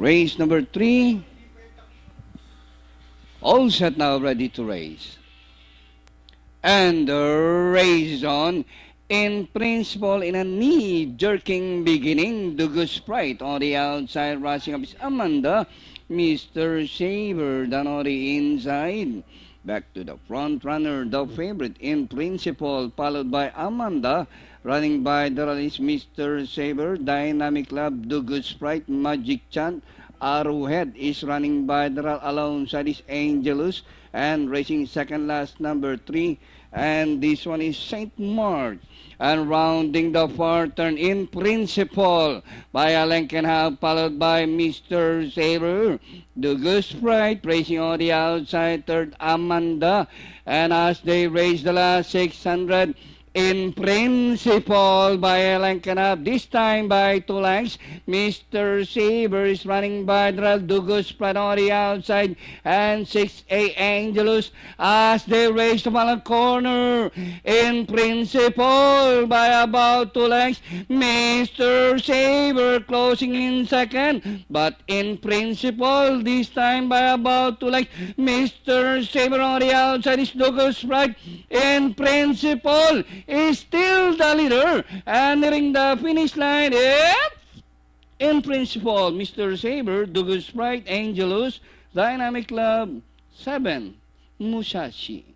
Race number 3. All set now, ready to race. And the race is on. In principle, in a knee-jerking beginning, Dugu Sprite on the outside, rushing up is Amanda. Mr. Saber down on the inside. Back to the front runner, the favorite in principle, followed by Amanda. Running by the release, Mr. Saber, Dynamic Lab, Dugu Sprite, Magic Chant. Arrowhead is running by the alongside is Angelus. And racing second last, number 3. And this one is St. Mark. And rounding the far turn in principle by a length and a half, followed by Mr. Saber. The Goose Sprite racing on the outside, third Amanda. And as they race the last 600, in principle by a length and a half, this time by 2 lengths, Mr. Saber is running by the Dugus Sprite on the outside, and 6A Angelus as they race the final corner. In principle by about 2 lengths, Mr. Saber closing in second, but in principle this time by about 2 lengths, Mr. Saber on the outside is Dugus Sprite. In principle is still the leader, and nearing the finish line, in principle, Mr. Saber, Dugu Sprite, Angelus, Dynamic Lab, 7, Musashi.